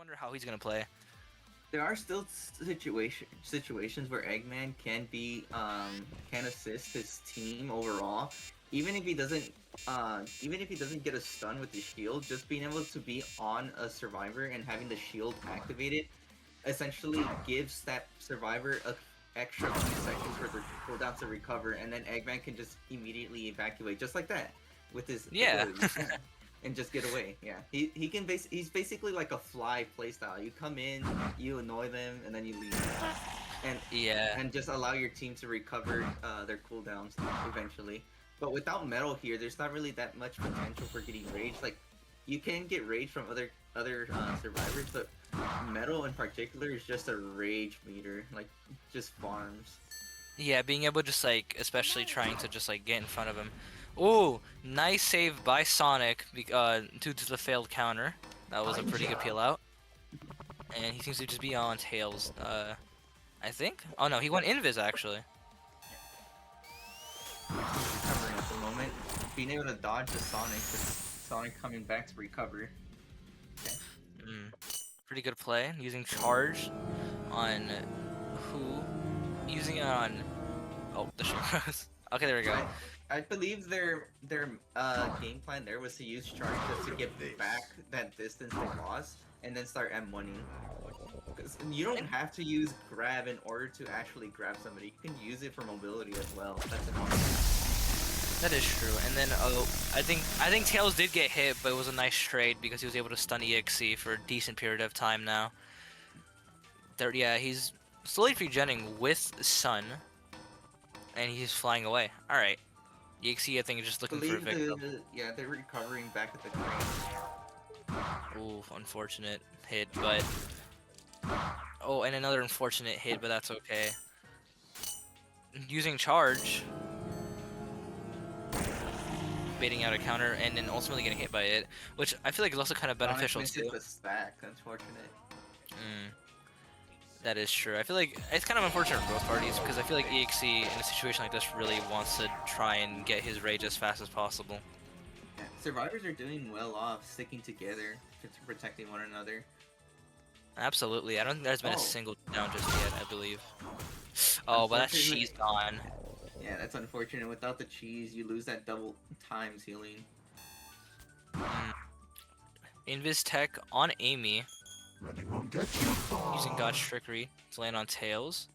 wonder how he's gonna play. There are still situations where Eggman can assist his team overall, even if he doesn't get a stun with the shield. Just being able to be on a survivor and having the shield activated essentially gives that survivor a extra few seconds for their cooldown to recover, and then Eggman can just immediately evacuate just like that with his abilities, and just get away. Yeah, he's basically like a fly playstyle. You come in, you annoy them, and then you leave, and just allow your team to recover their cooldowns eventually. But without Metal here, there's not really that much potential for getting rage. Like, you can get rage from other survivors, but Metal in particular is just a rage meter, like just farms. Yeah, being able to just like, especially trying to just like get in front of him. Oh, nice save by Sonic due to the failed counter. That was a pretty good peel out. And he seems to just be on Tails, I think? Oh no, he went Invis actually. Recovering at the moment. Being able to dodge the Sonic, but Sonic coming back to recover. Okay. Pretty good play, using charge on who? Using it on... Oh, the Shimmeros. Okay, there we go. I believe their game plan there was to use charge just to get back that distance they lost, and then start M1ing. Because you don't have to use grab in order to actually grab somebody. You can use it for mobility as well. That's enough. That is true. And then I think Tails did get hit, but it was a nice trade because he was able to stun EXE for a decent period of time now. Yeah, he's slowly regenning with Sun, and he's flying away. All right. EXE, I think, is just looking for a victim. Yeah, they're recovering back at the crane. Ooh, unfortunate hit, but... Oh, and another unfortunate hit, but that's okay. Using charge. Baiting out a counter, and then ultimately getting hit by it, which I feel like is also kind of beneficial too. The stack, unfortunate. That is true. I feel like it's kind of unfortunate for both parties, because I feel like EXE in a situation like this really wants to try and get his rage as fast as possible. Yeah, survivors are doing well off sticking together, protecting one another. Absolutely. I don't think there's been a single down just yet, I believe. Oh, but that's cheese gone. Yeah, that's unfortunate. Without the cheese, you lose that double times healing. Invis tech on Amy. Using God's Trickery to land on Tails.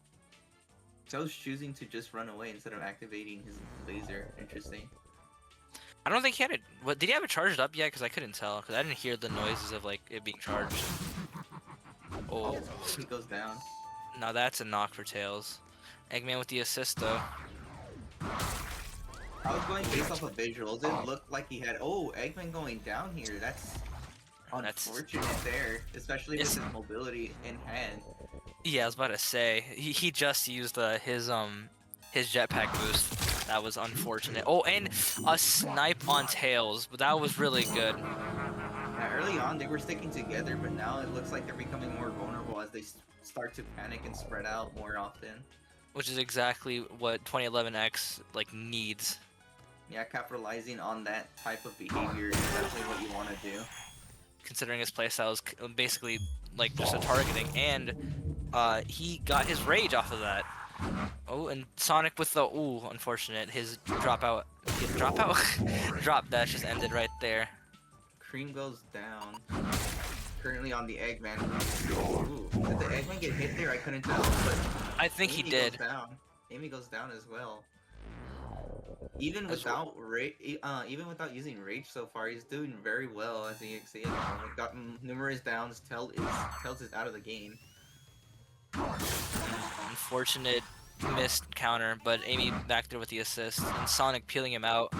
Tails choosing to just run away instead of activating his laser. Interesting. I don't think he had it. What, did he have it charged up yet? Because I couldn't tell. Because I didn't hear the noises of like it being charged. Oh, he goes down. Now that's a knock for Tails. Eggman with the assist though. I was going based off of visuals. It looked like he had. Oh, Eggman going down here. That's unfortunate there, especially with his mobility in hand. Yeah, I was about to say he just used his jetpack boost. That was unfortunate. Oh, and a snipe on Tails, but that was really good. Yeah, early on they were sticking together, but now it looks like they're becoming more vulnerable as they start to panic and spread out more often. Which is exactly what 2011X like needs. Yeah, capitalizing on that type of behavior is definitely what you want to do. Considering his playstyle is basically like just a targeting, and he got his rage off of that. Oh, and Sonic with the unfortunate his drop dash just ended right there. Cream goes down. Currently on the Eggman. Ooh, did the Eggman get hit there? I couldn't tell, but I think he did. Goes down. Amy goes down as well. Even without using rage so far, he's doing very well as EXE at the moment. Got numerous downs. Tails is out of the game. Unfortunate missed counter, but Amy back there with the assist, and Sonic peeling him out.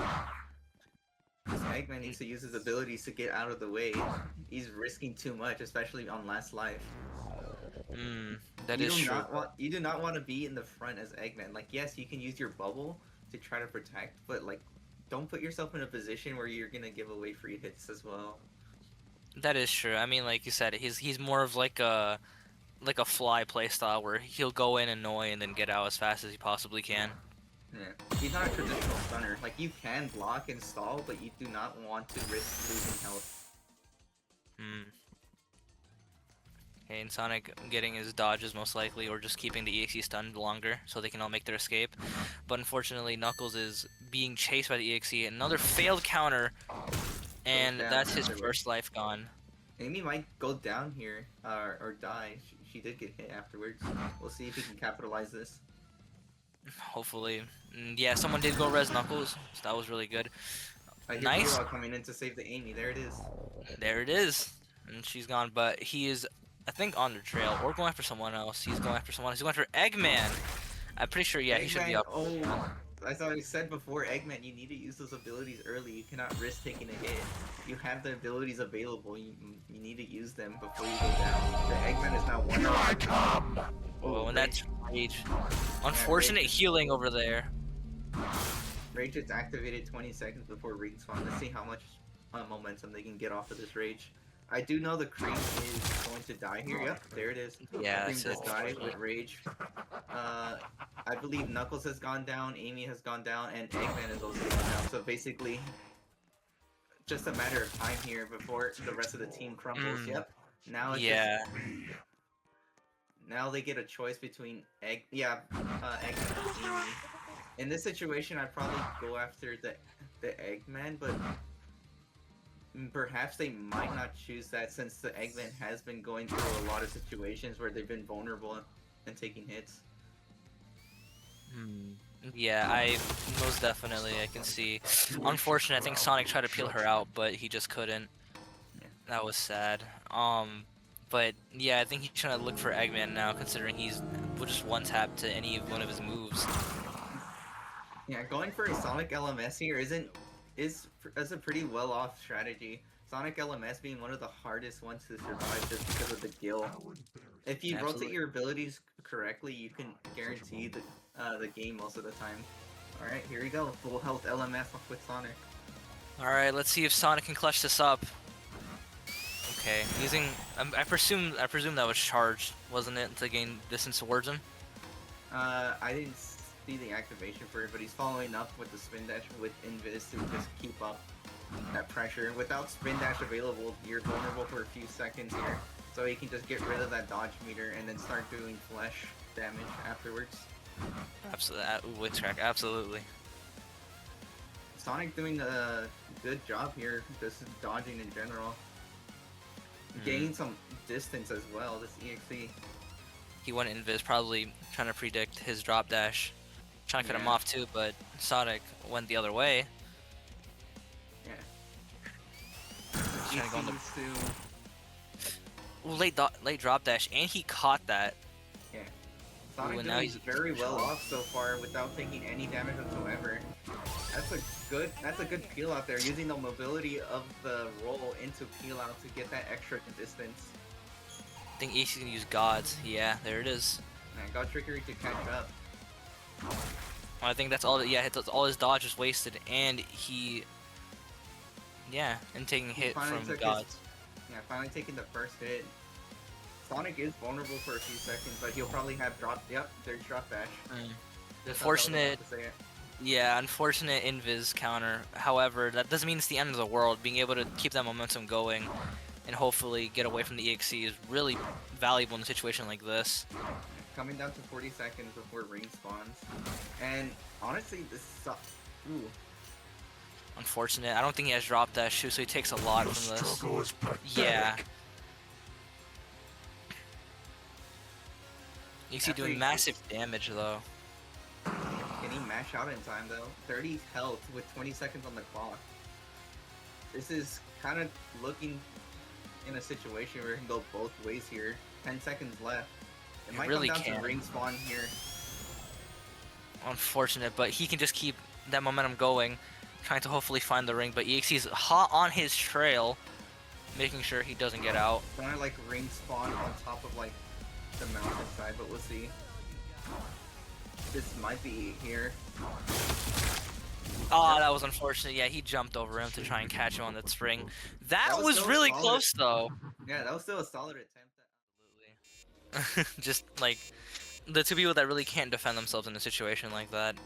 Eggman needs to use his abilities to get out of the way. He's risking too much, especially on Last Life. That is true. You do not want to be in the front as Eggman. Like, yes, you can use your bubble to try to protect, but like, don't put yourself in a position where you're gonna give away free hits as well. That is true. I mean, like you said, he's more of like a fly playstyle where he'll go in, annoy, and then get out as fast as he possibly can. Yeah, he's not a traditional stunner. Like, you can block and stall, but you do not want to risk losing health. Okay, and Sonic getting his dodges most likely, or just keeping the EXE stunned longer so they can all make their escape. But unfortunately, Knuckles is being chased by the EXE. Another failed counter, Goes and down that's his afterwards. first life gone. Amy might go down here or die. She did get hit afterwards. We'll see if he can capitalize this. Hopefully. Yeah, someone did go res Knuckles, so that was really good. I hear Nice. Pilo coming in to save the Amy. There it is. There it is. And she's gone, but he is, I think, on the trail, or going after someone else. He's going after someone else. He's going after Eggman. I'm pretty sure, yeah, he should be Eggman, up. oh, as I said before, Eggman, you need to use those abilities early. You cannot risk taking a hit. You have the abilities available. You need to use them before you go down. The Eggman is now one. Here I come! Oh, and that's Rage. Yeah, Unfortunate Rage. healing over there. Rage is activated 20 seconds before ring spawn. Let's see how much momentum they can get off of this Rage. I do know the Cream is going to die here. Yep, there it is. Yeah, Cream that's does it. die with Rage. I believe Knuckles has gone down, Amy has gone down, and Eggman is also gone down. So basically, just a matter of time here before the rest of the team crumbles. Yep. Now it's Yeah. now they get a choice between Eggman and Amy. In this situation, I'd probably go after the Eggman, but perhaps they might not choose that since the Eggman has been going through a lot of situations where they've been vulnerable and taking hits. Yeah, I most definitely I can see. Unfortunate, I think Sonic tried to peel her out, but he just couldn't. Yeah. That was sad. But yeah, I think he's trying to look for Eggman now, considering he's just one tap to any one of his moves. Yeah, going for a Sonic LMS here is a pretty well off strategy. Sonic LMS being one of the hardest ones to survive just because of the gill. If you Absolutely. rotate your abilities correctly, you can guarantee the game most of the time. All right, here we go. Full health LMS with Sonic. All right, let's see if Sonic can clutch this up. Okay, using I presume that was charged, wasn't it, to gain distance towards him? I didn't see the activation for it, but he's following up with the spin dash with Invis to just keep up that pressure. Without spin dash available, you're vulnerable for a few seconds here, so he can just get rid of that dodge meter and then start doing flesh damage afterwards. Absolutely, Witchcrack, absolutely. Sonic doing a good job here, just dodging in general. Gaining some distance as well, this EXE. He went invis, probably trying to predict his drop dash. Trying to cut him Yeah. off too, but Sonic went the other way. Yeah. Trying to go on the EXE to... late drop dash, and he caught that. Yeah. Sonic and now doing he's very well off so far without taking any damage whatsoever. That's a good peel out there, using the mobility of the roll into peel out to get that extra distance. I think Ace's gonna use Gods. Yeah, there it is. And got Trickery to catch up. I think that's all. Yeah, all his dodge was wasted, and he, and taking a hit finally from took Gods. Finally taking the first hit. Sonic is vulnerable for a few seconds, but he'll probably have drop. Yep, there's drop dash. Just how I was about Unfortunate. to say it. Yeah, unfortunate invis counter. However, that doesn't mean it's the end of the world. Being able to keep that momentum going and hopefully get away from the EXE is really valuable in a situation like this. Coming down to 40 seconds before ring spawns. And honestly, this sucks. Ooh. Unfortunate. I don't think he has drop dash too, so he takes a lot The from this. struggle is pathetic. Yeah. EXE After doing he massive damage though. Can he mash out in time though? 30 health with 20 seconds on the clock. This is kind of looking in a situation where it can go both ways here. 10 seconds left. It might really come down can. to ring spawn here. Unfortunate, but he can just keep that momentum going, trying to hopefully find the ring. But EXE's hot on his trail, making sure he doesn't get out. Kind of like ring spawn on top of like the mountainside, but we'll see. This might be here. Oh, that was unfortunate. Yeah, he jumped over him to try and catch him on that spring. That That was was so really solid. close though. Yeah, that was still a solid attempt. Absolutely. Just like the two people that really can't defend themselves in a situation like that.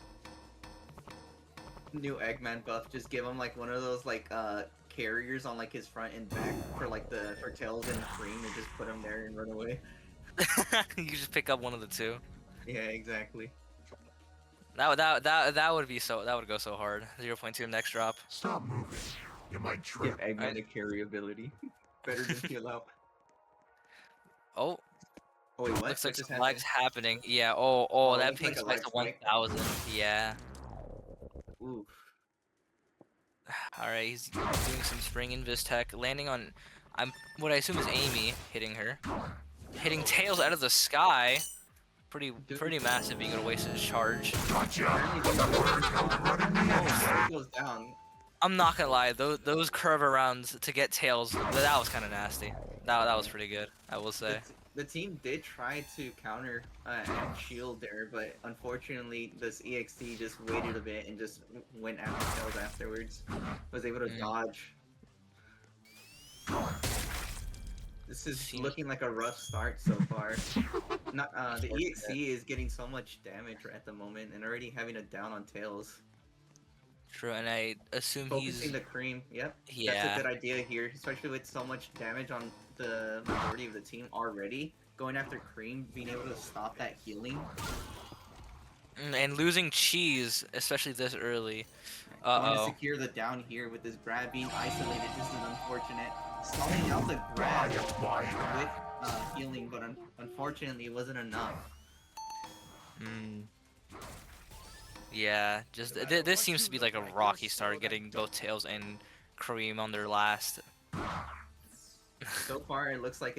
New Eggman buff, just give him like one of those like carriers on like his front and back for like for Tails and Cream and just put them there and run away. You just pick up one of the two. Yeah, exactly. That would be so. That would go so hard. 0.2 next drop. Stop moving. You might Give trip. Eggman the carry ability. Better than heal out. Oh, Oh wait, what? looks What like just some happened? lag's happening. Yeah. Oh, Oh, it that looks ping like a spikes lag to spike. 1,000. Yeah. Ooh. All right, he's doing some spring invis tech, landing on, what I assume is Amy hitting her, hitting Tails out of the sky. Pretty massive being able to waste his charge. Gotcha. Apparently The word come running in. oh, it goes down. I'm not gonna lie, those curve arounds to get Tails, that was kind of nasty. That was pretty good, I will say. The team did try to counter and shield there, but unfortunately, this EXT just waited a bit and just went after Tails afterwards. Was able to dodge. This is looking like a rough start so far. Not the EXT is getting so much damage at the moment and already having a down on Tails. True, and I assume Focusing the Cream, yep. Yeah. That's a good idea here, especially with so much damage on the majority of the team already. Going after Cream, being able to stop that healing. And losing Cheese, especially this early. Going to secure the down here with this grab being isolated. This is unfortunate. Stalling out the grab with healing, but unfortunately it wasn't enough. Yeah, just this seems to be like a rocky start, getting both Tails and Cream on their last. So far, it looks like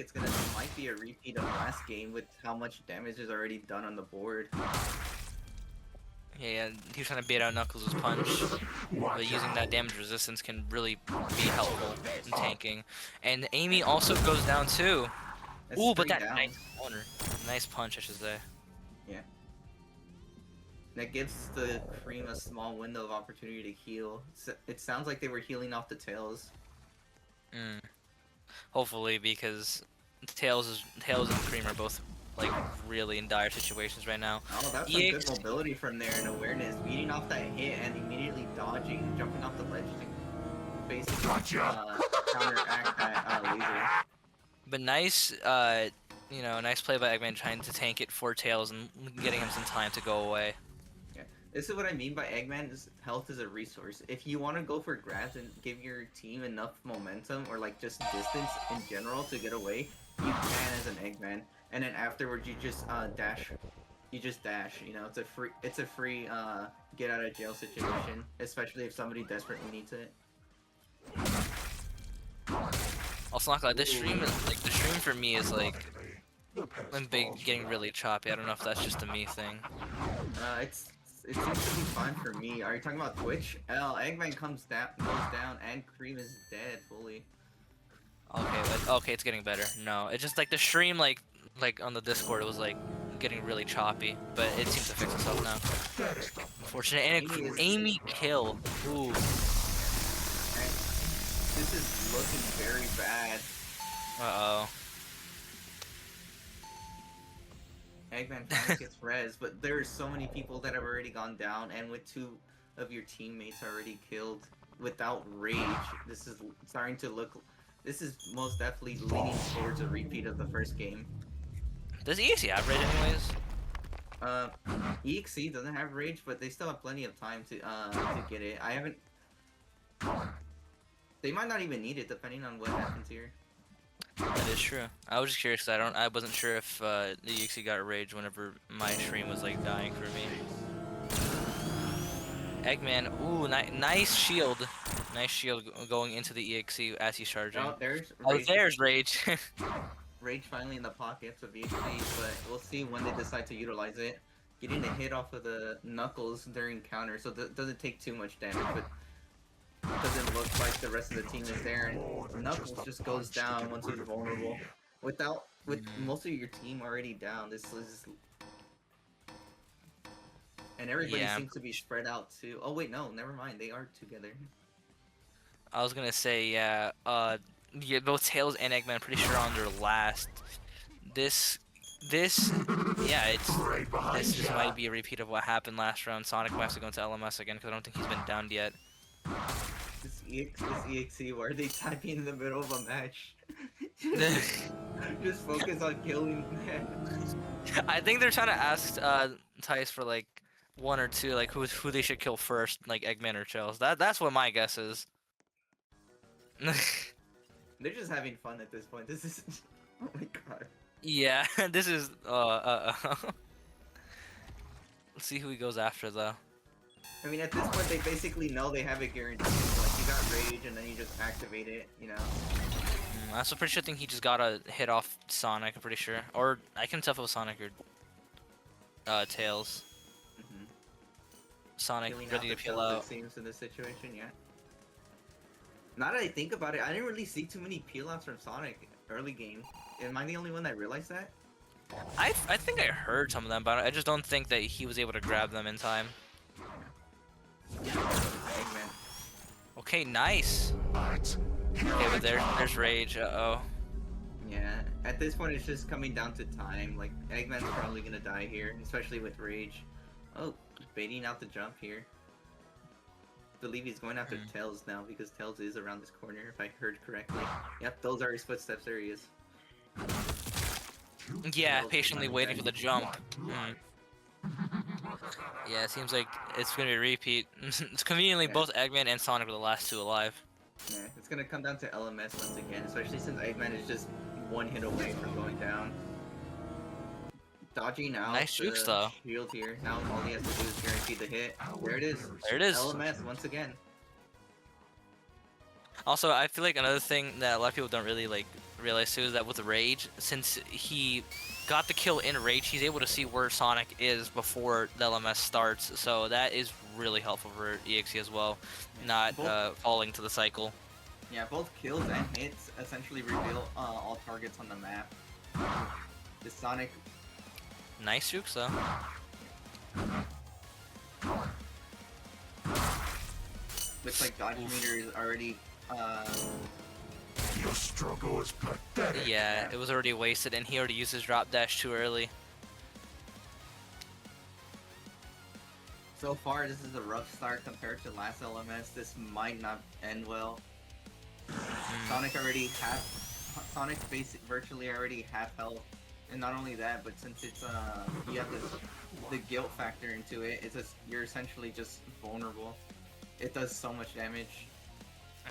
might be a repeat of last game with how much damage is already done on the board. Yeah, he was trying to bait out Knuckles' punch, but using that damage resistance can really be helpful in tanking. And Amy also goes down too. That's Ooh, but three that down. nice punch, I should say. Yeah. That gives the Cream a small window of opportunity to heal. It sounds like they were healing off the Tails. Hopefully, because Tails and Cream are both like really in dire situations right now. Oh, that's some good mobility from there and awareness. Beating off that hit and immediately dodging, jumping off the ledge to basically counteract that laser. But nice, nice play by Eggman trying to tank it for Tails and getting him some time to go away. Yeah, this is what I mean by Eggman's health is a resource. If you want to go for grabs and give your team enough momentum or like just distance in general to get away, you can as an Eggman. And then afterwards, you just dash. You just dash. You know, it's a free get out of jail situation, especially if somebody desperately needs it. Also, not gonna lie, the stream for me is like getting really choppy. I don't know if that's just a me thing. It seems to be fine for me. Are you talking about Twitch? Eggman goes down, and Cream is dead fully. Okay, it's getting better. No, it's just like the stream, like on the Discord, it was like getting really choppy, but it seems to fix itself now. Unfortunate, and Amy kill. Ooh. This is looking very bad. Uh-oh. Eggman finally gets res, but there are so many people that have already gone down, and with 2 of your teammates already killed without rage, this is starting to look. This is most definitely leaning towards a repeat of the first game. Does EXE have rage anyways? EXE doesn't have rage, but they still have plenty of time to get it. I haven't. They might not even need it, depending on what happens here. That is true. I was just curious. I wasn't sure if the EXE got rage whenever my stream was like dying for me. Eggman, ooh, nice shield. Nice shield going into the EXE as he's charging. Oh, there's rage. There's rage. Rage finally in the pockets of EXE, but we'll see when they decide to utilize it. Getting a hit off of the Knuckles during counter, so it doesn't take too much damage, but doesn't look like the rest of the team is there, and Knuckles just goes down once he's vulnerable. With most of your team already down, this is... And everybody seems to be spread out too. Oh wait, no, never mind, they are together. I was gonna say, yeah, both Tails and Eggman, pretty sure on their last. This might be a repeat of what happened last round. Sonic will have to go into LMS again because I don't think he's been downed yet. This EXE, why are they typing in the middle of a match? Just focus on killing man. I think they're trying to ask Tice for like one or two, like who they should kill first, like Eggman or Chills. That's what my guess is. They're just having fun at this point. This is oh my god. Yeah, this is Let's see who he goes after though. I mean, at this point, they basically know they have it guaranteed. Like, you got rage, and then you just activate it, you know? I'm also pretty sure I think he just got a hit off Sonic. I'm pretty sure, or I can tell if it was Sonic or Tails. Mm-hmm. Sonic Peeling ready to the peel tails, out. it seems, in this situation, yeah. Now that I think about it, I didn't really see too many peel-outs from Sonic early game. Am I the only one that realized that? I think I heard some of them, but I just don't think that he was able to grab them in time. Eggman. Okay, nice. But Okay, but there's Rage. Uh-oh. Yeah, at this point, it's just coming down to time. Like, Eggman's probably gonna die here, especially with rage. Oh, baiting out the jump here. I believe he's going after Tails now because Tails is around this corner, if I heard correctly. Yep, those are his footsteps. There he is. Yeah, Tails patiently is waiting dead. for the jump. Yeah, it seems like it's gonna be a repeat. It's conveniently Yeah. both Eggman and Sonic were the last two alive. Yeah, it's gonna come down to LMS once again, especially since Eggman is just one hit away from going down. Dodging out Nice the jukes, though. shield here. Now all he has to do is guarantee the hit. There it is. There it is. LMS once again. Also, I feel like another thing that a lot of people don't really like realize too is that with Rage, since he got the kill in Rage, he's able to see where Sonic is before the LMS starts. So that is really helpful for EXE as well, not falling to the cycle. Yeah, both kills and hits essentially reveal all targets on the map. The Sonic. Nice jukes though. Looks like dodge meter is already. your struggle is pathetic. Yeah, it was already wasted, and he already used his drop dash too early. So far, this is a rough start compared to last LMS. This might not end well. Sonic already Sonic's virtually already half health, and not only that, but since it's you have the guilt factor into it, it's just, you're essentially just vulnerable. It does so much damage.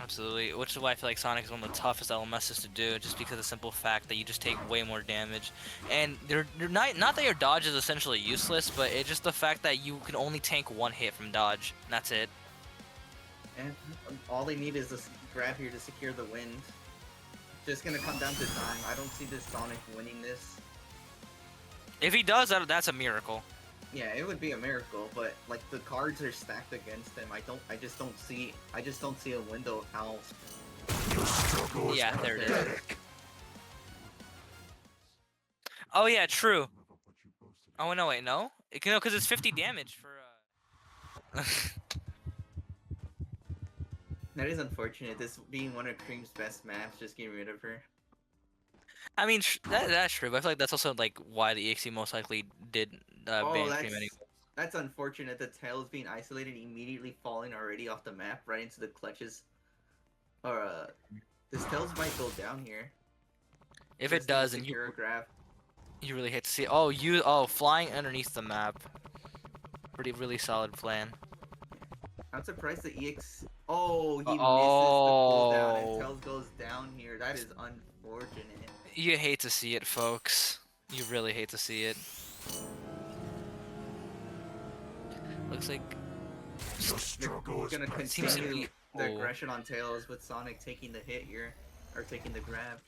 Absolutely, which is why I feel like Sonic is one of the toughest LMSs to do, just because of the simple fact that you just take way more damage. And they're not that your dodge is essentially useless, but it's just the fact that you can only tank one hit from dodge, and that's it. And all they need is a grab here to secure the win. Just gonna come down to time. I don't see this Sonic winning this. If he does, that's a miracle. Yeah, it would be a miracle, but like the cards are stacked against him. I just don't see a window of how. Your struggle is Yeah, there it is. pathetic. Oh yeah, true. Oh no, wait, no, because it's 50 damage for. That is unfortunate. This being one of Cream's best maps, just getting rid of her. I mean, that's true, but I feel like that's also like why the EXE most likely did ban Cream anyway. That's unfortunate. The Tails being isolated, immediately falling already off the map, right into the clutches. Or this Tails might go down here. If Just it does, to and secure a grab. you really hate to see. Flying underneath the map. Really solid plan. I'm surprised the EX. Oh, he misses the cooldown and Tails goes down here. That is unfortunate. You hate to see it, folks. You really hate to see it. Looks like Your struggle is Gonna pathetic. seems to continue be the aggression on Tails with Sonic taking the hit here, or taking the grab.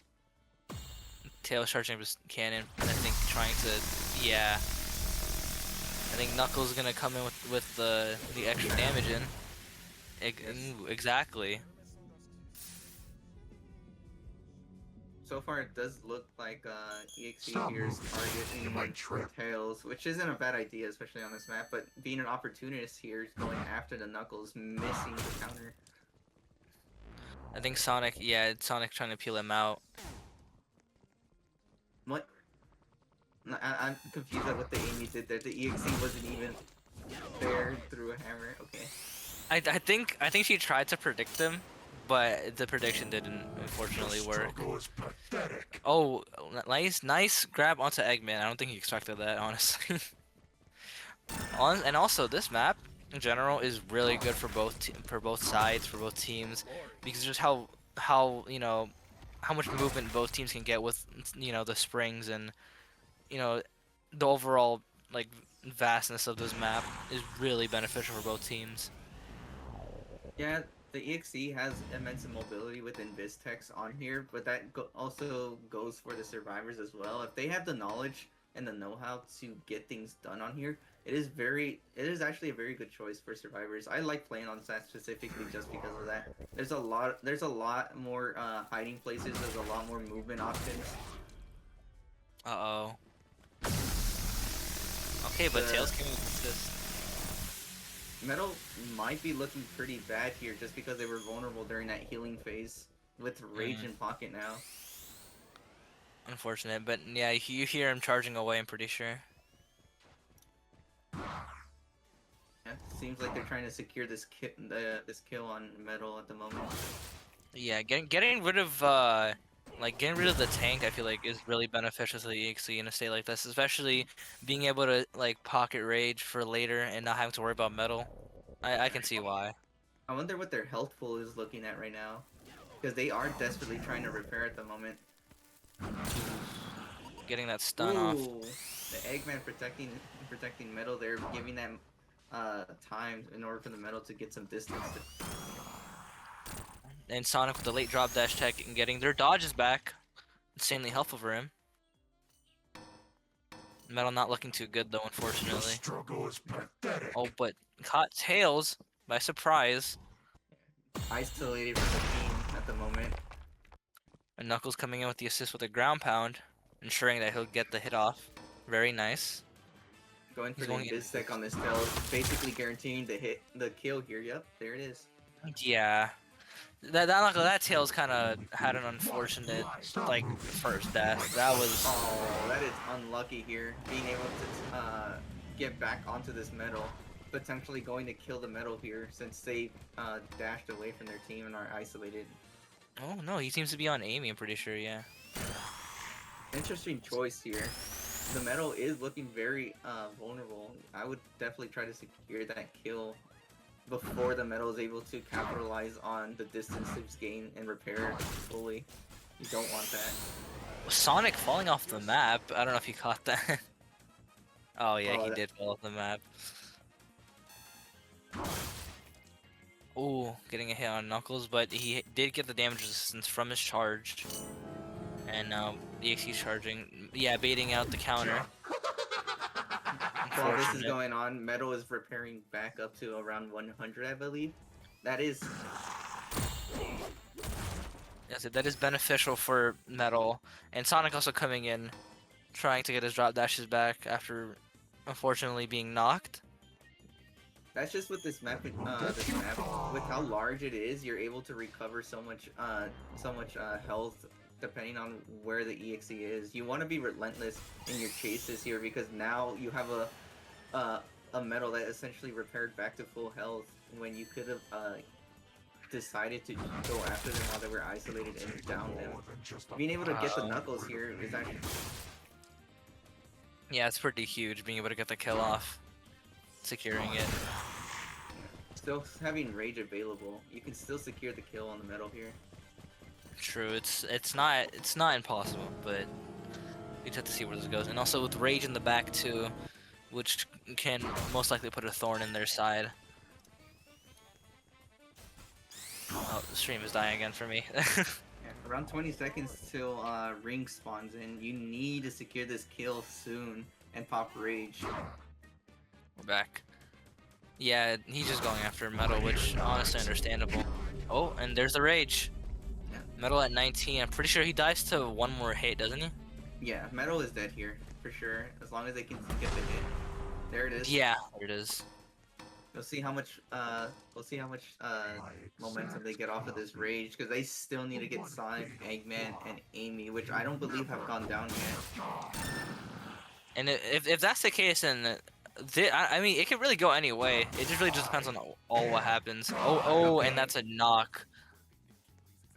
Tails charging his cannon, and I think trying to, yeah. I think Knuckles is gonna come in with the extra damage in. Ooh, exactly. So far, it does look like EXE Stop here is moving. You might targeting trip. Tails, which isn't a bad idea, especially on this map. But being an opportunist here, is going after the Knuckles, missing the counter. I think Sonic trying to peel him out. What? I'm confused at what the aim he did there. The EXE wasn't even there through a hammer. Okay. I think she tried to predict them, but the prediction didn't Your unfortunately work. struggle is pathetic. Oh, nice grab onto Eggman. I don't think he expected that, honestly. And also this map in general is really good for for both sides, for both teams, because just how how much movement both teams can get with the springs and you know the overall like vastness of this map is really beneficial for both teams. Yeah, the EXE has immense mobility within Vistex on here, but that also goes for the survivors as well. If they have the knowledge and the know-how to get things done on here, it is actually a very good choice for survivors. I like playing on that specifically just because of that. There's a lot more hiding places. There's a lot more movement options. Uh-oh. Okay, but The Tails came with assist. Metal might be looking pretty bad here just because they were vulnerable during that healing phase with Rage in pocket now. Unfortunate, but yeah, you hear him charging away, I'm pretty sure. Yeah, seems like they're trying to secure this kill on Metal at the moment. Yeah, getting rid of getting rid of the tank I feel like is really beneficial to the EXE in a state like this, especially being able to like pocket rage for later and not having to worry about metal. I can see why. I wonder what their health pool is looking at right now, because they are desperately trying to repair at the moment. Getting that stun off. Ooh, the Eggman protecting Metal there, giving them time in order for the Metal to get some distance. And Sonic with the late drop dash tech and getting their dodges back. Insanely helpful for him. Metal not looking too good though, Your unfortunately. struggle is pathetic. Oh, but caught Tails by surprise. Isolated from the team at the moment. And Knuckles coming in with the assist with a ground pound, ensuring that he'll get the hit off. Very nice. Going for He's the going in. Biztech on this tail, basically guaranteeing the kill here. Yep, there it is. Yeah. That Tails kind of had an unfortunate, like, first death. That was... Oh, that is unlucky here. Being able to get back onto this Metal, potentially going to kill the Metal here since they dashed away from their team and are isolated. Oh, no, he seems to be on Amy, I'm pretty sure, yeah. Interesting choice here. The Metal is looking very vulnerable. I would definitely try to secure that kill before the Metal is able to capitalize on the distance it's gained and repair fully. You don't want that. Sonic falling off the map. I don't know if you caught that. Oh, yeah, Oh, he that- did fall off the map. Ooh, getting a hit on Knuckles, but he did get the damage resistance from his charge. And now EXE's charging. Yeah, baiting out the counter. While this is Unfortunate. going on, Metal is repairing back up to around 100, I believe. That is... Yes, that is beneficial for Metal. And Sonic also coming in, trying to get his drop dashes back after unfortunately being knocked. That's just with this map, with how large it is, you're able to recover so much health depending on where the EXE is. You want to be relentless in your chases here because now you have a Metal that essentially repaired back to full health when you could have decided to go after them while they were isolated and down them. Being able to get the Knuckles here is actually... Yeah, it's pretty huge being able to get the kill off, securing it. Still having Rage available, you can still secure the kill on the Metal here. True, it's not impossible, but we just have to see where this goes. And also with Rage in the back too, which can most likely put a thorn in their side. Oh, the stream is dying again for me. Yeah, around 20 seconds till Ring spawns in. You need to secure this kill soon and pop Rage. We're back. Yeah, he's just going after Metal, which honestly understandable. Oh, and there's the Rage. Yeah. Metal at 19. I'm pretty sure he dies to one more hit, doesn't he? Yeah, Metal is dead here for sure. As long as they can get the hit. There it is. Yeah, there it is. We'll see how much momentum they get off of this Rage because they still need to get Sonic, Eggman, and Amy, which I don't believe have gone down yet. And if that's the case, then I mean, it could really go any way. It just really just depends on all what happens. Oh, and that's a knock.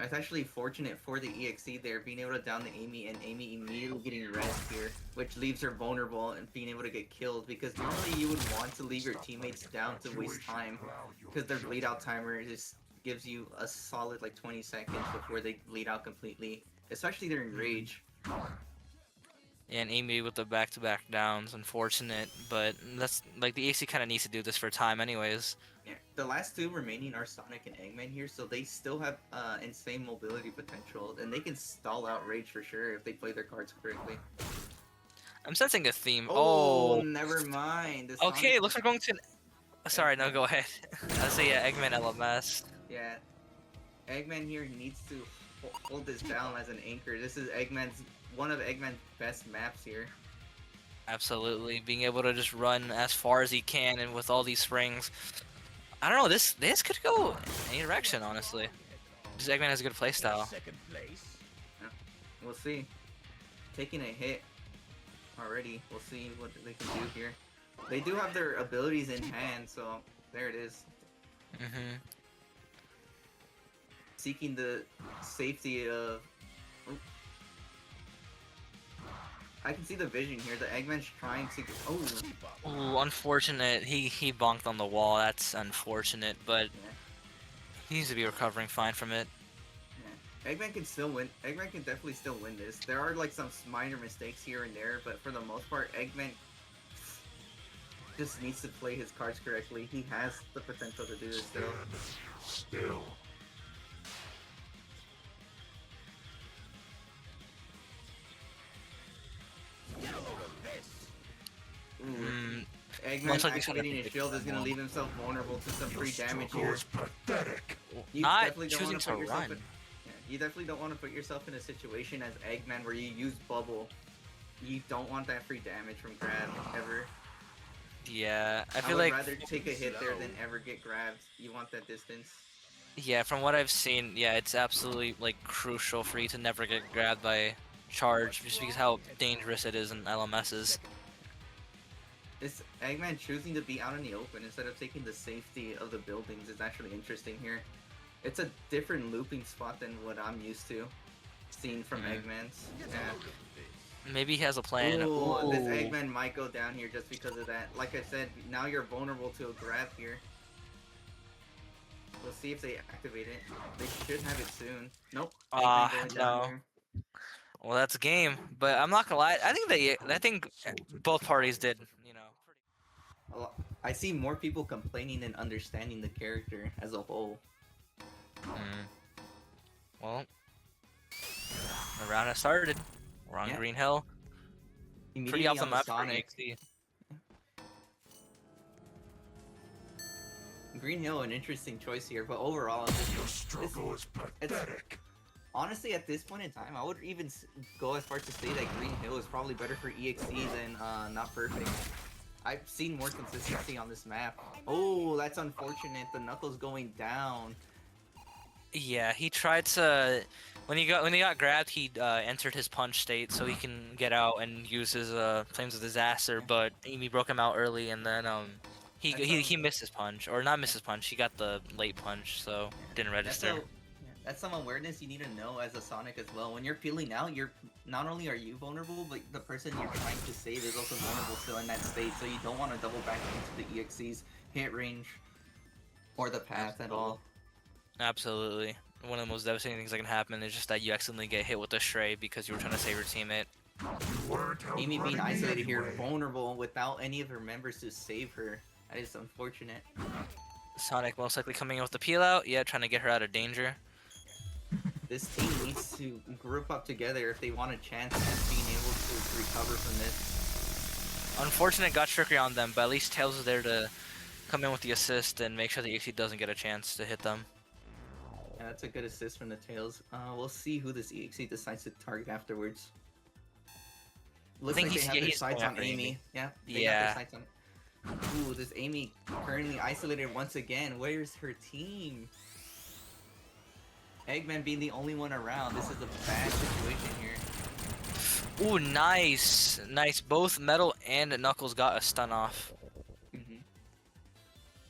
It's actually fortunate for the EXE there, being able to down the Amy, and Amy immediately getting rezzed here, which leaves her vulnerable and being able to get killed, because normally you would want to leave your teammates down to waste time, because their bleed out timer just gives you a solid like 20 seconds before they bleed out completely, especially during Rage. And Amy with the back-to-back downs, unfortunate, but that's like the AC kind of needs to do this for time anyways. Yeah, the last two remaining are Sonic and Eggman here, so they still have insane mobility potential, and they can stall out Rage for sure if they play their cards correctly. I'm sensing a theme. Oh, never mind. The Okay, Sonic... looks like we're going to... Sorry, no, go ahead. I say yeah, Eggman LMS. Yeah, Eggman here needs to hold this down as an anchor. This is one of Eggman's best maps here. Absolutely, being able to just run as far as he can, and with all these springs, I don't know. This could go any direction, honestly. This Eggman has a good playstyle. Yeah, we'll see. Taking a hit already. We'll see what they can do here. They do have their abilities in hand, so there it is. Seeking the safety of... I can see the vision here. The Eggman's trying to... Oh! Ooh, unfortunate. He bonked on the wall. That's unfortunate, but Yeah. he needs to be recovering fine from it. Yeah. Eggman can still win. Eggman can definitely still win this. There are like some minor mistakes here and there, but for the most part, Eggman just needs to play his cards correctly. He has the potential to do this still. Still. Eggman activating his shield is going to leave himself vulnerable to some free damage here. Pathetic. You Not definitely don't choosing want to put yourself run. yeah, you definitely don't want to put yourself in a situation as Eggman where you use bubble. You don't want that free damage from grab ever. Yeah, I I feel would like rather take a hit there than ever get grabbed. You want that distance. yeah, from what I've seen, yeah, it's absolutely like crucial for you to never get grabbed by charge, just because how dangerous it is in LMSs. This Eggman choosing to be out in the open instead of taking the safety of the buildings is actually interesting here. It's a different looping spot than what I'm used to seeing from Eggman's. Yeah. Maybe he has a plan. Ooh, this Ooh. Eggman might go down here just because of that. Like I said, now you're vulnerable to a grab here. We'll see if they activate it. They should have it soon. Nope. Eggman going down No. here. Well, that's a game, but I'm not gonna lie. I think both parties did, you know. I see more people complaining than understanding the character as a whole. Well, the round has started. We're on Yeah. Green Hill. Immediately Pretty off the on map for Sonic. EXE. Green Hill, an interesting choice here, but overall, Your struggle is pathetic. honestly, at this point in time, I would even go as far to say that Green Hill is probably better for EXE than Not Perfect. I've seen more consistency on this map. Oh, that's unfortunate. The Knuckles going down. Yeah, he tried to. When he got grabbed, he entered his punch state so he can get out and use his Flames of Disaster. But Amy broke him out early, and then he missed his punch, or not missed his punch. He got the late punch, so didn't register. That's some awareness you need to know as a Sonic as well. When you're peeling out, you're not only are you vulnerable, but the person you're trying to save is also vulnerable still in that state. So you don't want to double back into the EXE's hit range or the path at all. Absolutely. One of the most devastating things that can happen is just that you accidentally get hit with a stray because you were trying to save your teammate. You weren't Amy being outrunning me isolated here, anyway. vulnerable without any of her members to save her. That is unfortunate. Sonic most likely coming in with the peel out. Yeah, trying to get her out of danger. This team needs to group up together if they want a chance at being able to recover from this. Unfortunate got trickery on them, but at least Tails is there to come in with the assist and make sure the EXE doesn't get a chance to hit them. Yeah, that's a good assist from the Tails. We'll see who this EXE decides to target afterwards. Looks think like they he's- have yeah, their he's sights going on after Amy. Amy. Yeah, they got Yeah. their sights on. Ooh, this Amy currently isolated once again. Where's her team? Eggman being the only one around. This is a bad situation here. Ooh, nice. Nice. Both Metal and Knuckles got a stun off.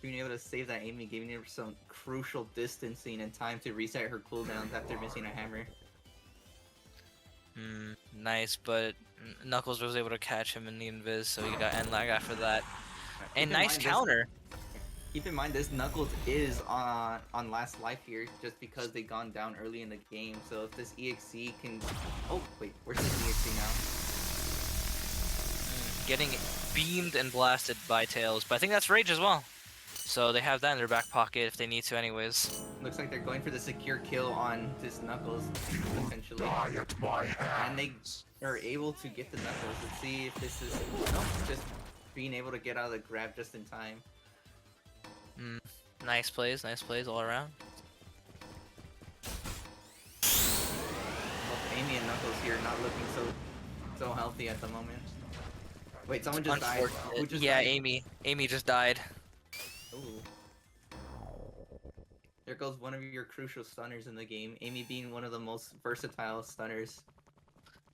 being able to save that Amy, giving her some crucial distancing and time to reset her cooldowns after missing a hammer. Nice, but Knuckles was able to catch him in the invis, so he got end lag after that. Keep And in nice mind counter. Keep in mind this Knuckles is on last life here, just because they gone down early in the game. So if this EXE can, oh wait, where's this EXE now? Getting beamed and blasted by Tails, but I think that's Rage as well. So they have that in their back pocket if they need to anyways. Looks like they're going for the secure kill on this Knuckles, potentially. Die at my And they hands. are able to get the Knuckles. Let's see if this is just being able to get out of the grab just in time. Nice plays all around. Both Amy and Knuckles here not looking so healthy at the moment. Wait, someone just died. Who just Yeah, died? Amy just died. Ooh. There goes one of your crucial stunners in the game. Amy being one of the most versatile stunners.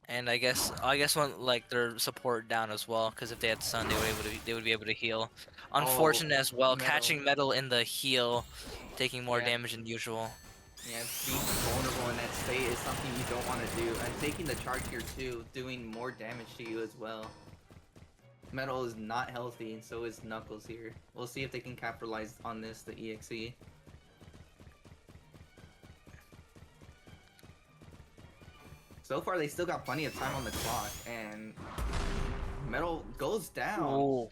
And I guess want like their support down as well, because if they had stun, they would be able to heal. Unfortunate as well, Metal. catching metal in the heal, taking more Yeah. damage than usual. Yeah, being vulnerable in that state is something you don't want to do. And taking the charge here too, doing more damage to you as well. Metal is not healthy, and so is Knuckles here. We'll see if they can capitalize on this, the EXE. So far, they still got plenty of time on the clock, and Metal goes down. Ooh.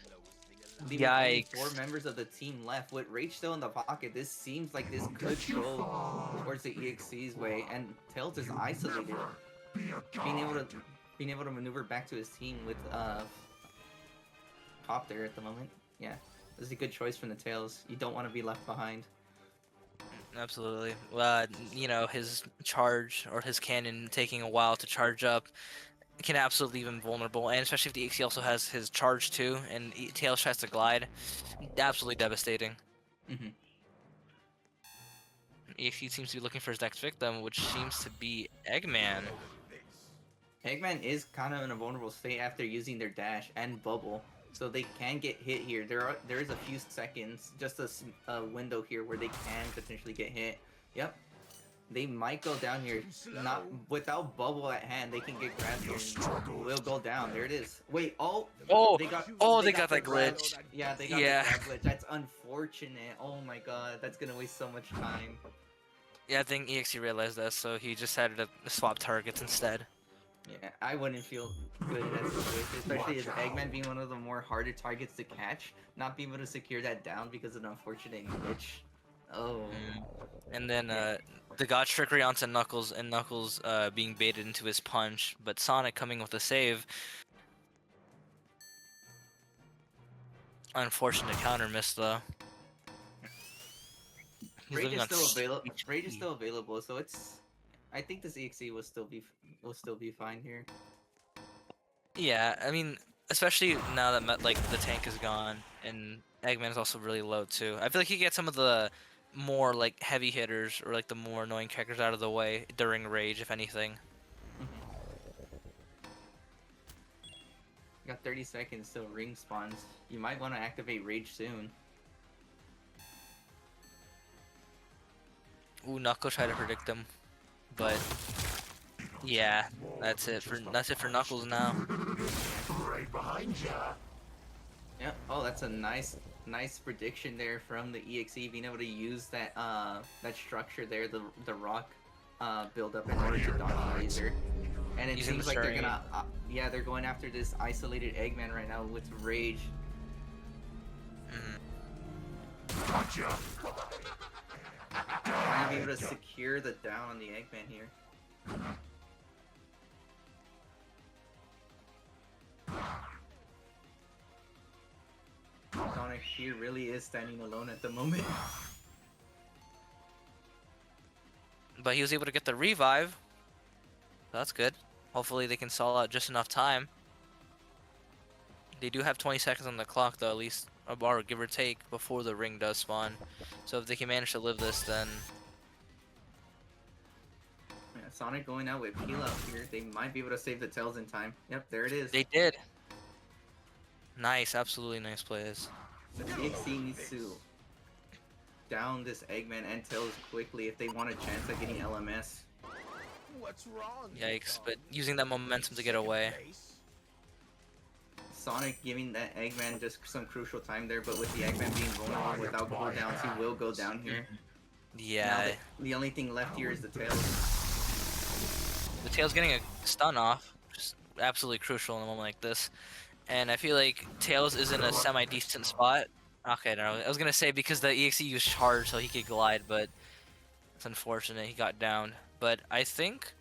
Leaving only Yikes. 4 members of the team left. With Rage still in the pocket, this seems like this could go towards the EXE's way, and Tails is isolated. Being able to maneuver back to his team with Pop there at the moment. Yeah, this is a good choice from the Tails. You don't want to be left behind. Absolutely. You know, his charge or his cannon taking a while to charge up can absolutely leave him vulnerable, and especially if the EXE also has his charge too, and Tails tries to glide, absolutely devastating. EXE seems to be looking for his next victim, which seems to be Eggman. Eggman is kind of in a vulnerable state after using their dash and bubble, so they can get hit here. There is a few seconds, just a window here where they can potentially get hit. Yep, they might go down here. Not without bubble at hand, they can get grabbed here. And will go down. There it is. Wait, they got that the grab. glitch. Yeah, they got the grab glitch. That's unfortunate. Oh my god, that's gonna waste so much time. Yeah, I think EXE realized that, so he decided to swap targets instead. Yeah, I wouldn't feel good in that situation, especially as Eggman being one of the more harder targets to catch, not being able to secure that down because of an unfortunate glitch. Oh. And then the God Trickery onto Knuckles, and Knuckles being baited into his punch, but Sonic coming with a save. Unfortunate counter miss though. Rage is still available, so it's. I think this EXE will still be fine here. Yeah, I mean, especially now that the tank is gone and Eggman is also really low too. I feel like he gets some of the more like heavy hitters or like the more annoying characters out of the way during Rage, if anything. You got 30 seconds till ring spawns. You might want to activate Rage soon. Ooh, Knuckles tried to predict him, but yeah, that's it for Knuckles now. Right behind ya. Yep. Oh, that's a nice prediction there from the EXE, being able to use that that structure there, the rock build up in order to dodge the laser. And it Using seems the like they're string. gonna yeah, they're going after this isolated Eggman right now with Rage. Gotcha. Trying to be able to secure the down on the Eggman here. Sonic here really is standing alone at the moment. But he was able to get the revive. That's good. Hopefully they can stall out just enough time. They do have 20 seconds on the clock though, at least a bar, give or take, before the ring does spawn. So if they can manage to live this, then Yeah, Sonic going out with peel out here. They might be able to save the tails in time. Yep, there it is. they did. Nice, absolutely nice plays. The EXE needs to down this Eggman and Tails quickly if they want a chance at getting LMS. What's wrong? Yikes! But using that momentum to get away. Sonic giving that Eggman just some crucial time there, but with the Eggman being vulnerable without cooldowns, he will go down here. Yeah. Now the only thing left here is the Tails. The Tails getting a stun off, just absolutely crucial in a moment like this. And I feel like Tails is in a semi-decent spot. Okay, no, I was gonna say because the EXE used charge so he could glide, but it's unfortunate he got down. But I think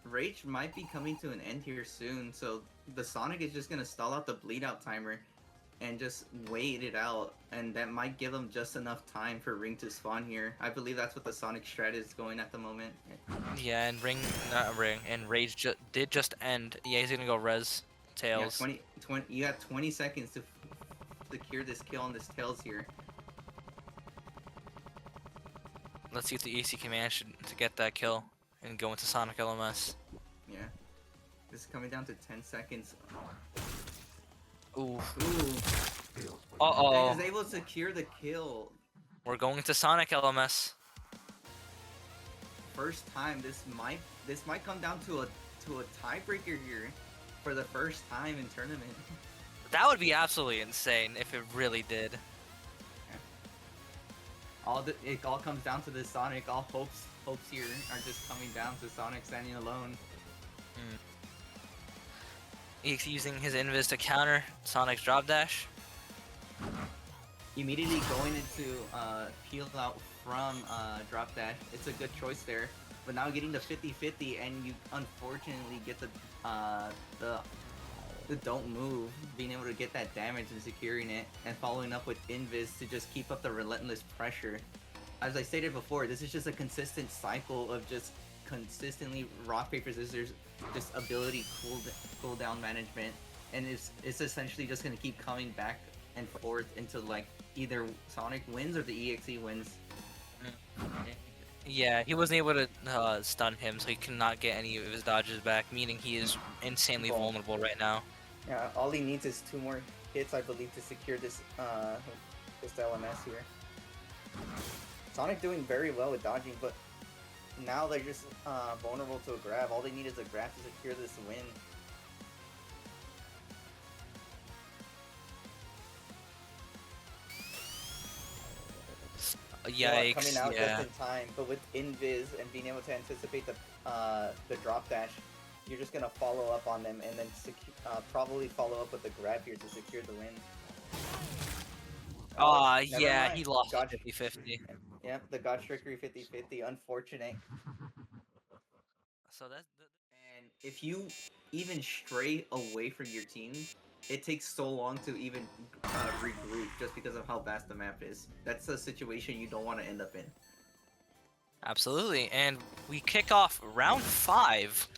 Rage might be coming to an end here soon, so the Sonic is just gonna stall out the bleed out timer and just wait it out, and that might give him just enough time for Ring to spawn here. I believe that's what the Sonic strat is going at the moment. yeah, and and Rage did just end. Yeah, he's gonna go res Tails. Yeah, 20, you got 20 seconds to secure this kill on this Tails here. Let's see if the EXE can manage to get that kill and go into Sonic LMS. Yeah. This is coming down to 10 seconds. Ooh. Ooh. Uh-oh. Is able to secure the kill. We're going into Sonic LMS. First time this might come down to a tiebreaker here for the first time in tournament. That would be absolutely insane if it really did. It all comes down to this Sonic. All hopes here are just coming down to Sonic standing alone. EXE using his invis to counter Sonic's drop dash. Immediately going into peel out from drop dash. It's a good choice there. But now getting the 50-50 and you unfortunately get the don't move, being able to get that damage and securing it, and following up with invis to just keep up the relentless pressure. As I stated before, this is just a consistent cycle of just consistently rock paper scissors, just ability cooldown management, and it's essentially just gonna keep coming back and forth until like either Sonic wins or the EXE wins. Yeah, he wasn't able to stun him, so he cannot get any of his dodges back, meaning he is insanely vulnerable right now. Yeah, all he needs is 2 more hits, I believe, to secure this this LMS here. Sonic doing very well with dodging, but now they're just vulnerable to a grab. All they need is a grab to secure this win. Yikes! Coming out Yeah. just in time, but with invis and being able to anticipate the drop dash, you're just gonna follow up on them and then probably follow up with the grab here to secure the win. Never Yeah, mind. he lost God- 50-50. Yep, the God Trickery 50-50. Unfortunate. So that's And if you even stray away from your team, it takes so long to even regroup just because of how vast the map is. That's a situation you don't want to end up in. absolutely, and we kick off round 5.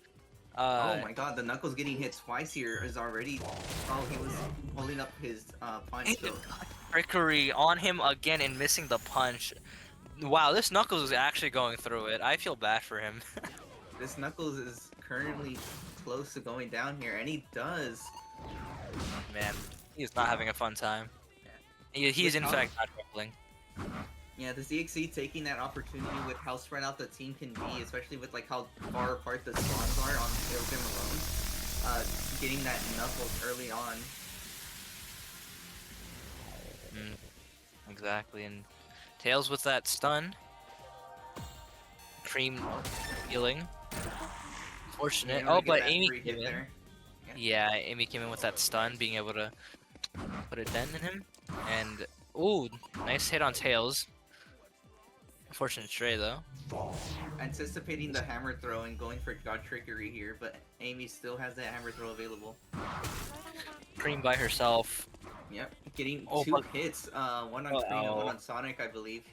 Oh my god, the Knuckles getting hit twice here is already... Oh, he was holding up his punch, so... Trickery on him again and missing the punch. Wow, this Knuckles is actually going through it. I feel bad for him. This Knuckles is currently close to going down here, and he does. Man, he's not having a fun time. He's in fact not struggling. Yeah, the ZXC taking that opportunity with how spread out the team can be, especially with like how far apart the spawns are on Tailgrim alone. Getting that Knuckles early on. Exactly, and Tails with that stun. Cream healing. Fortunate. Oh, but Amy came in. There. Yeah, Amy came in with that stun, being able to put a dent in him. And, ooh, nice hit on Tails. Unfortunate stray, though. Anticipating the hammer throw and going for God Trickery here, but Amy still has that hammer throw available. Cream by herself. Yep, getting Oh, 2 but- hits, one on Cream and one on Sonic, I believe.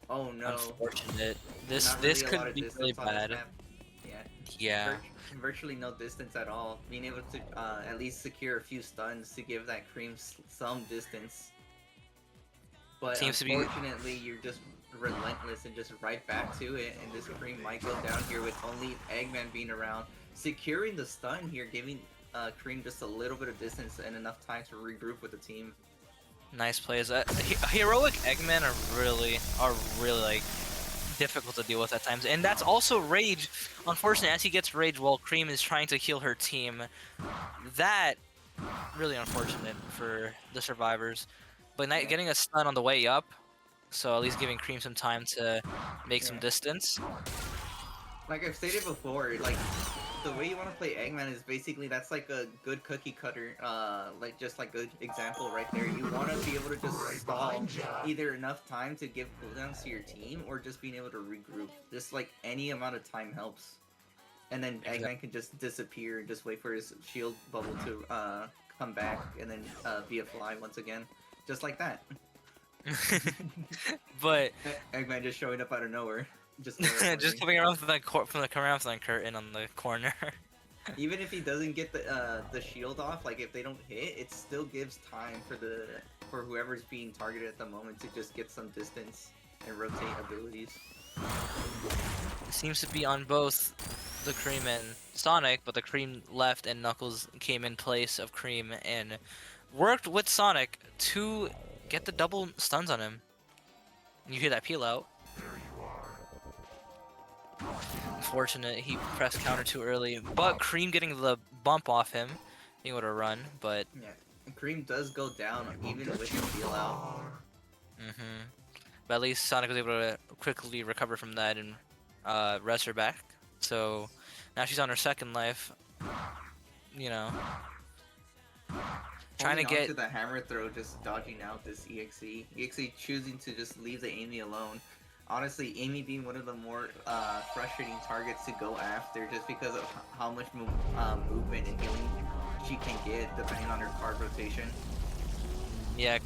Oh no. Unfortunate. Not This really a lot could of be really distance on this bad. map. Yeah. Yeah. Virtually no distance at all. Being able to at least secure a few stuns to give that Cream some distance. But Seems to be- unfortunately, you're just relentless and just right back to it. And this Cream might go down here with only Eggman being around. Securing the stun here, giving Cream just a little bit of distance and enough time to regroup with the team. Nice plays. Heroic Eggmen are really like difficult to deal with at times, and that's also Rage. Unfortunately, as he gets Rage while Cream is trying to heal her team, that really unfortunate for the survivors. But Yeah. getting a stun on the way up, so at least giving Cream some time to make some Yeah. distance. Like I've stated before, like the way you want to play Eggman is basically that's like a good cookie cutter, like just like good example right there. You want to be able to just stall either enough time to give cooldowns to your team, or just being able to regroup. Just like any amount of time helps, and then Exactly. Eggman can just disappear and just wait for his shield bubble to come back, and then be a fly once again, just like that. But Eggman just showing up out of nowhere, just just coming around from the coming around from the curtain on the corner. Even if he doesn't get the shield off, like if they don't hit, it still gives time for whoever's being targeted at the moment to just get some distance and rotate abilities. It seems to be on both the Cream and Sonic, but the Cream left and Knuckles came in place of Cream and worked with Sonic to get the double stuns on him. You hear that peel out. Unfortunate, he pressed counter too early, but Cream getting the bump off him, being able to run, but Yeah, and Cream does go down even with the peel out. but at least Sonic was able to quickly recover from that and res her back. So now she's on her second life. You know, trying to Holding get onto the hammer throw, just dodging out this EXE. EXE choosing to just leave the Amy alone. Honestly, Amy being one of the more frustrating targets to go after, just because of how much movement and healing she can get depending on her card rotation. yeah,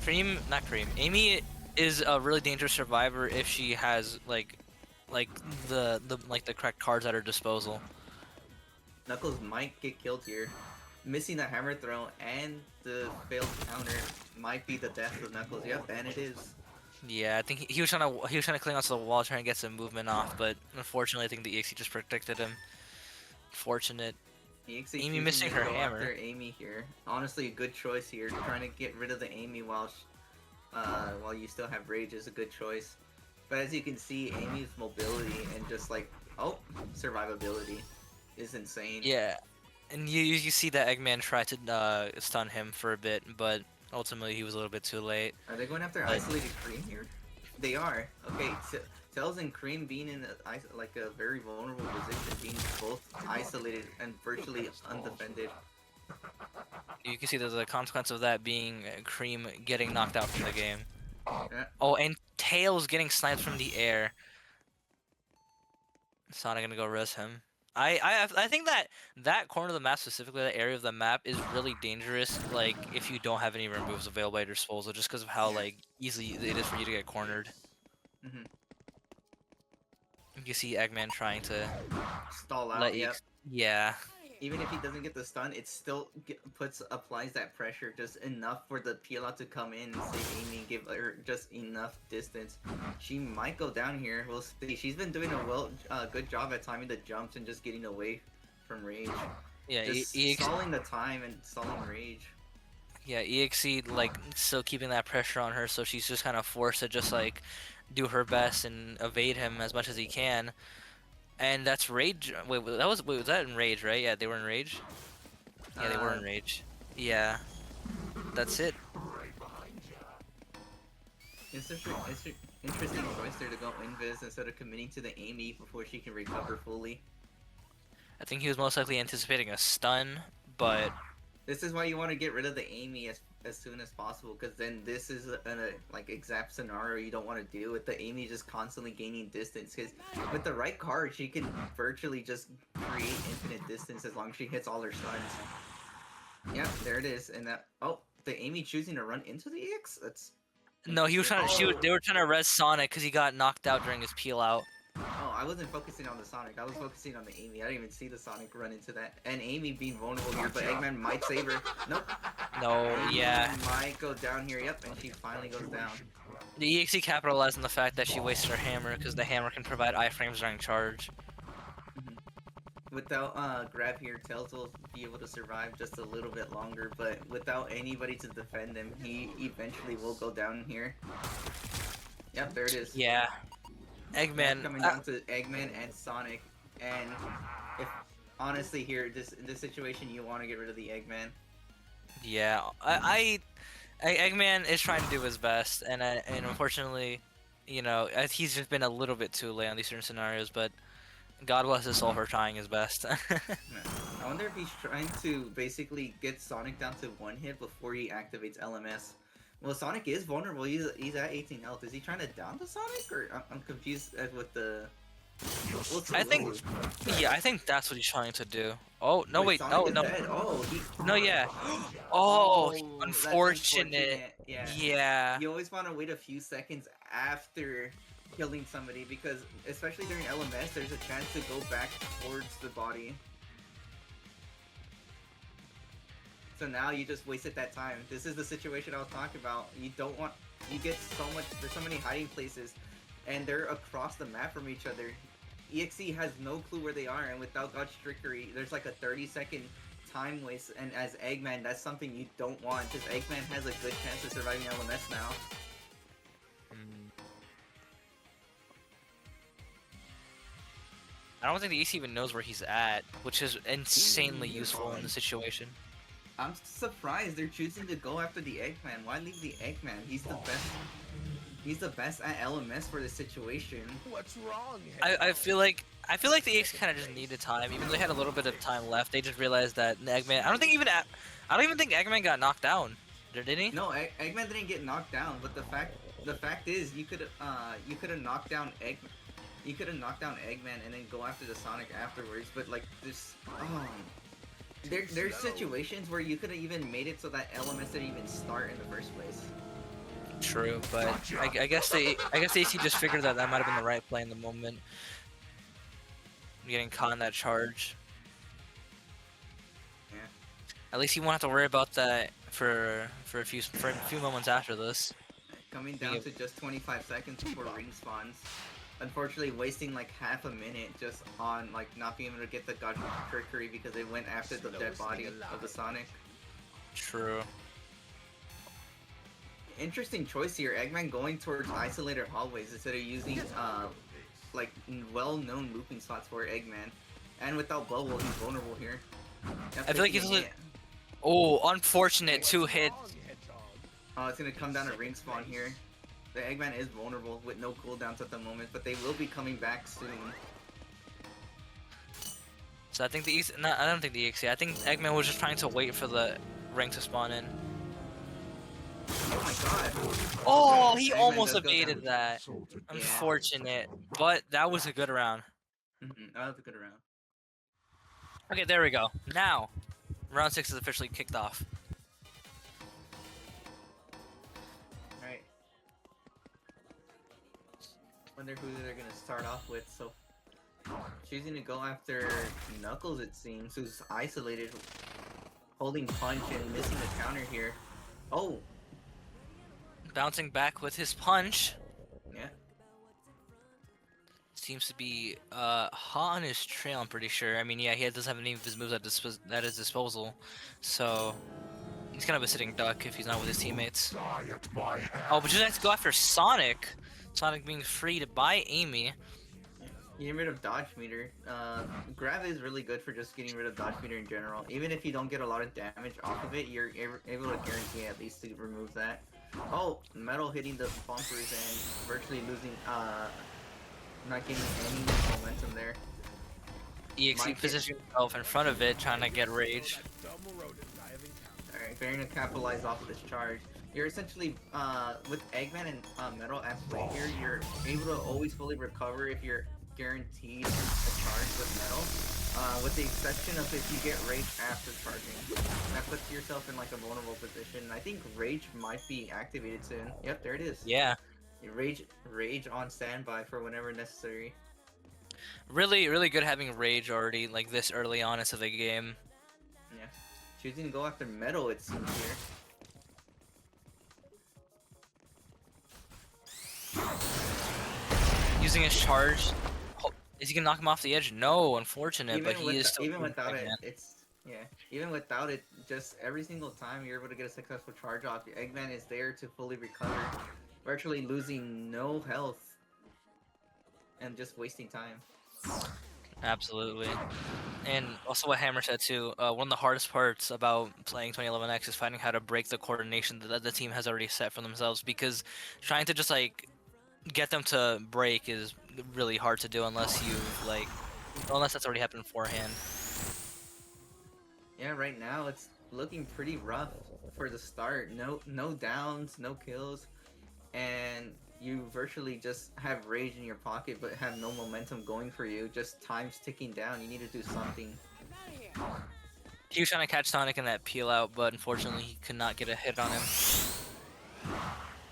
not Cream. Amy is a really dangerous survivor if she has like the correct cards at her disposal. Knuckles might get killed here. Missing the hammer throw and the failed counter might be the death of Knuckles. Yep, and it is. Yeah, I think he was trying to cling onto the wall, trying to get some movement off, but unfortunately, I think the EXE just protected him. Fortunate. EXE Amy choosing missing to her go hammer. after Amy here. Honestly, a good choice here. Trying to get rid of the Amy while you still have Rage is a good choice. But as you can see, Amy's mobility and just like survivability is insane. Yeah, and you see that Eggman tried to stun him for a bit, but ultimately he was a little bit too late. Are they going after But- isolated Cream here? They are. Okay, Tails and Cream being in a very vulnerable position, being both isolated and virtually undefended. You can see the consequence of that being Cream getting knocked out from the game. Yeah. Oh, and Tails getting sniped from the air. Sonic gonna go res him. I think that corner of the map, specifically that area of the map, is really dangerous. Like if you don't have any removes available at your disposal, just because of how like easy it is for you to get cornered. Mhm. You can see Eggman trying to Stall out. let Yep. Yeah. Even if he doesn't get the stun, it still applies that pressure just enough for the peel out to come in and save Amy and give her just enough distance. She might go down here. We'll see. She's been doing a good job at timing the jumps and just getting away from Rage. Yeah, Just stalling the time and stalling Rage. Yeah, EXE like still keeping that pressure on her, so she's just kind of forced to just like do her best and evade him as much as he can. And that's Rage. Wait, was that in Rage, right? Yeah, they were in Rage. Yeah, they were in Rage. Yeah, that's it. It's an interesting choice there to go invis instead of committing to the Amy before she can recover fully. I think he was most likely anticipating a stun, but This is why you want to get rid of the Amy as soon as possible, because then this is an exact scenario you don't want to deal with. The Amy just constantly gaining distance, because with the right card, she can virtually just create infinite distance as long as she hits all her stuns. Yep, there it is. And that the Amy choosing to run into the EX? That's no, he was trying to. They were trying to res Sonic because he got knocked out during his peel out. Oh, I wasn't focusing on the Sonic. I was focusing on the Amy. I didn't even see the Sonic run into that. And Amy being vulnerable here, but Eggman might save her. Nope. No, Amy yeah. might go down here. Yep, and she finally goes down. The EXE capitalized on the fact that she wasted her hammer because the hammer can provide iframes during charge. without grab here, Tails will be able to survive just a little bit longer, but without anybody to defend him, he eventually will go down here. Yep, there it is. Yeah. Match Eggman. coming down to Eggman and Sonic, and if honestly here, in this situation, you want to get rid of the Eggman. Yeah. Eggman is trying to do his best, and unfortunately, you know, he's just been a little bit too late on these certain scenarios. But God bless his soul for trying his best. I wonder if he's trying to basically get Sonic down to 1 hit before he activates LMS. Well, Sonic is vulnerable. He's at 18 health. Is he trying to down the Sonic, or I'm confused with the? I think, yeah, I think that's what he's trying to do. Oh no, wait, Sonic no, is no, dead. Oh, no, yeah. Oh, Oh, that's unfortunate. Yeah. Yeah. You always want to wait a few seconds after killing somebody because, especially during LMS, there's a chance to go back towards the body. So now you just wasted that time. This is the situation I was talking about. You don't want, you get so much, there's so many hiding places, and they're across the map from each other. EXE has no clue where they are, and without God's trickery, there's like a 30-second time waste, and as Eggman, that's something you don't want, because Eggman has a good chance of surviving LMS now. I don't think the EC even knows where he's at, which is insanely useful in the situation. I'm surprised they're choosing to go after the Eggman. Why leave the Eggman? He's the best. He's the best at LMS for this situation. What's wrong? I feel like the EX kind of just needed time, even though they had a little bit of time left. They just realized that Eggman. I don't even think Eggman got knocked down. Did he? No, Eggman didn't get knocked down. But the fact is, you could have knocked down Eggman. You could have knocked down Eggman and then go after the Sonic afterwards. But like this, there's situations where you could have even made it so that LMS didn't even start in the first place. True, but I guess the AC just figured that might have been the right play in the moment. Getting caught in that charge. Yeah. At least he won't have to worry about that for a few moments after this. Coming down to just 25 seconds before ring spawns. Unfortunately, wasting like half a minute just on like not being able to get the God trickery because they went after the dead body of the Sonic. True. Interesting choice here. Eggman going towards isolated hallways instead of using like well-known looping spots for Eggman. And without Bubble, he's vulnerable here. I feel like he's oh, unfortunate 2 hits. Oh, it's gonna come down to ring spawn here. The Eggman is vulnerable with no cooldowns at the moment, but they will be coming back soon. So I think the EX, no, I don't think the EXE. I think Eggman was just trying to wait for the ring to spawn in. Oh my god. Oh, he Eggman almost does go evaded down. that. Unfortunate, but that was a good round. That was a good round. Okay, there we go. Now, round 6 is officially kicked off. Alright. Wonder who they're gonna start off with. So, choosing to go after Knuckles, it seems, who's isolated, holding punch and missing the counter here. Oh, Bouncing back with his punch. yeah. Seems to be hot on his trail, I'm pretty sure. I mean, yeah, he doesn't have any of his moves at his disposal. So, he's kind of a sitting duck if he's not with his teammates. Oh, but just has to go after Sonic. Sonic being freed by Amy. Getting rid of dodge meter. Grab is really good for just getting rid of dodge meter in general. Even if you don't get a lot of damage off of it, you're able to guarantee at least to remove that. Oh, Metal hitting the bumpers and virtually losing, not getting any momentum there. EXE positioning himself in front of it, trying to get rage. Alright, they're gonna capitalize off of this charge. You're essentially, with Eggman and Metal at play here, you're able to always fully recover if you're guaranteed a charge with Metal. With the exception of if you get Rage after charging. That puts yourself in like a vulnerable position. I think Rage might be activated soon. Yep, there it is. Yeah. Rage on standby for whenever necessary. Really, really good having rage already, like this early on into the game. Yeah. Choosing to go after Metal, it seems here. Using his charge. Is he gonna knock him off the edge? No, unfortunate, but he is still Even doing without it, Eggman. even without it, just every single time you're able to get a successful charge off, your Eggman is there to fully recover, virtually losing no health and just wasting time. Absolutely. And also what Hammer said too, one of the hardest parts about playing 2011X is finding how to break the coordination that the team has already set for themselves, because trying to just like get them to break is really hard to do unless that's already happened beforehand. Yeah, right now it's looking pretty rough for the start. No downs, no kills, and you virtually just have rage in your pocket but have no momentum going for you. Just time's ticking down. You need to do something. He was trying to catch Sonic in that peel out, but unfortunately he could not get a hit on him.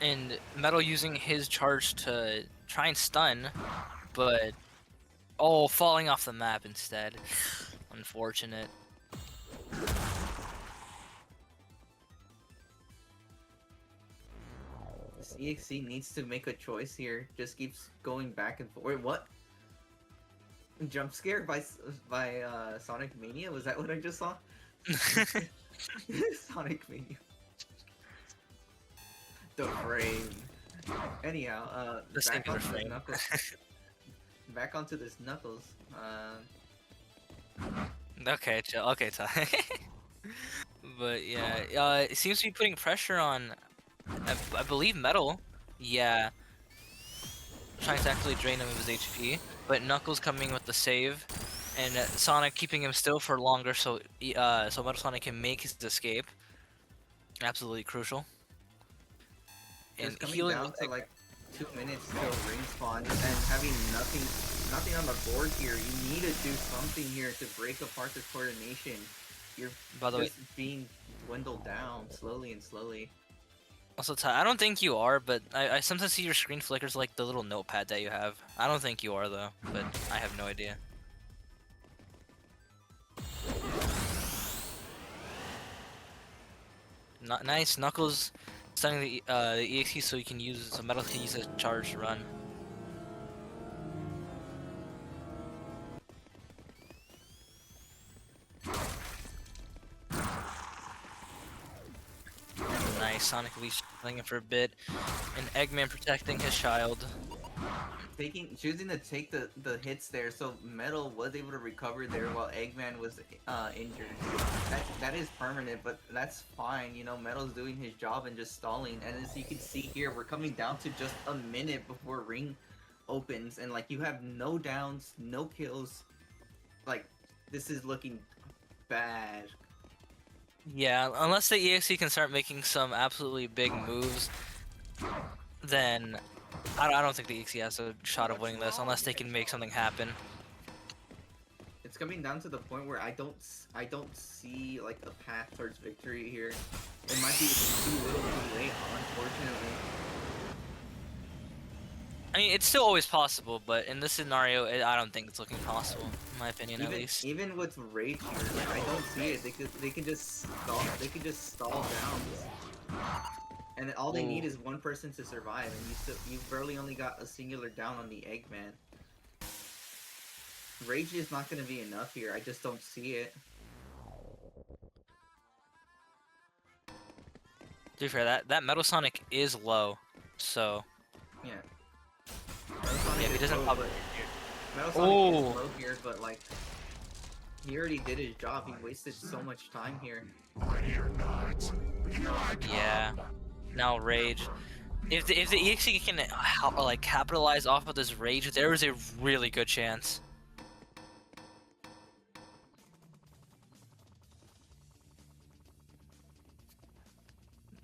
And Metal using his charge to try and stun, but falling off the map instead. Unfortunate. This EXE needs to make a choice here. Just keeps going back and forth. Wait, what? Jump scare by Sonic Mania? Was that what I just saw? Sonic Mania. The frame. Anyhow, The same back onto the frame. Knuckles. Back onto this Knuckles. Okay, chill. Okay, Ty. But yeah, it seems to be putting pressure on, I believe, Metal. Yeah, trying to actually drain him of his HP. But Knuckles coming with the save, and Sonic keeping him still for longer, so Metal Sonic can make his escape. Absolutely crucial. Just And coming healing down looks to like, like 2 minutes till ring spawn and having nothing on the board here. You need to do something here to break apart this coordination. You're by the way, just being dwindled down slowly and slowly. also Ty, I don't think you are, but I sometimes see your screen flickers like the little notepad that you have. I don't think you are though, but I have no idea. Nice, Knuckles stunning the EXE so Metal can use a charge to run. Nice, Sonic at least playing it for a bit, and Eggman protecting his child. Choosing to take the hits there, so Metal was able to recover there while Eggman was injured. That is permanent, but that's fine. You know, Metal's doing his job and just stalling. And as you can see here, we're coming down to just a minute before ring opens, and like you have no downs, no kills. Like this is looking bad. Yeah, unless the EXE can start making some absolutely big moves, then I don't think the EXE has a shot of winning this unless they can make something happen. It's coming down to the point where I don't see like a path towards victory here. It might be too little too late, unfortunately. I mean, it's still always possible, but in this scenario, I don't think it's looking possible, in my opinion, at least. Even with rage here, like I don't see it. They can just stall down. And all they need is one person to survive, and you barely only got a singular down on the Eggman. Rage is not going to be enough here. I just don't see it. To be fair, that Metal Sonic is low, so Yeah. yeah, if he doesn't pop it. Metal Sonic is low here, but like he already did his job. He wasted so much time here. Yeah. Now Rage. If the EXE can like capitalize off of this Rage, there is a really good chance.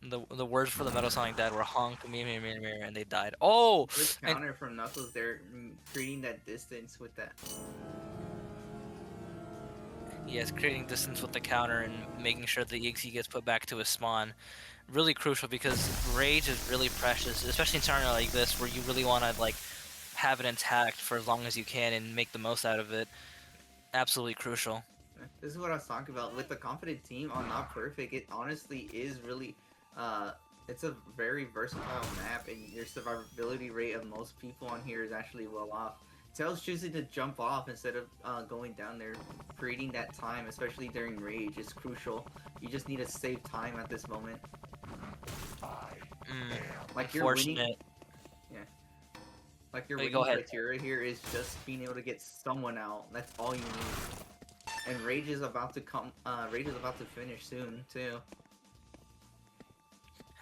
The words for the Metal Sonic Dad were honk, me, and they died. Oh! Good counter from Knuckles there, creating that distance with that. Yes, creating distance with the counter and making sure the EXE gets put back to his spawn. Really crucial because Rage is really precious, especially in a scenario like this where you really want to like have it intact for as long as you can and make the most out of it. Absolutely crucial. This is what I was talking about. With the confident team on Not Perfect, it honestly is really, it's a very versatile map, and your survivability rate of most people on here is actually well off. Tails choosing to jump off instead of going down there, creating that time, especially during rage, is crucial. You just need to save time at this moment. Like your winning, Unfortunate. like your Wait, winning go ahead. criteria here is just being able to get someone out. That's all you need. And rage is about to come. Rage is about to finish soon too.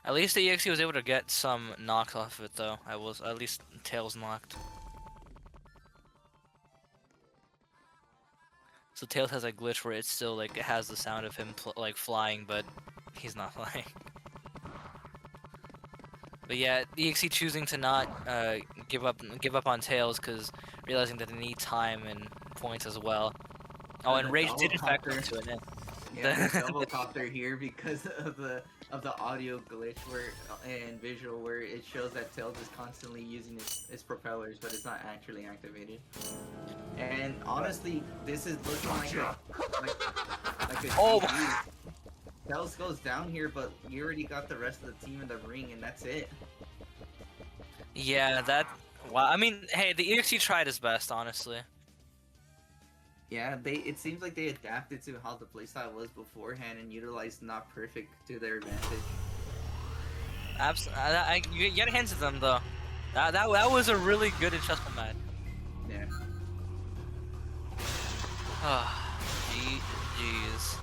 At least the EXE was able to get some knocks off of it, though. I was at least Tails knocked. So Tails has a glitch where it's still like it has the sound of him like flying, but he's not flying. But yeah, EXE choosing to not give up on Tails because realizing that they need time and points as well. Oh, and The Rage did in fact double come to an end. Yeah, the double copter here because of the audio glitch where and visual where it shows that Tails is constantly using its propellers, but it's not actually activated. And honestly, this is looking like a Oh. GG. Tails goes down here, but you already got the rest of the team in the ring, and that's it. Yeah, that. Wow. I mean, hey, the EXE tried his best, honestly. Yeah, it seems like they adapted to how the playstyle was beforehand and utilized not perfect to their advantage. You gotta hand to them though. That was a really good and stressful match. Yeah. GG's.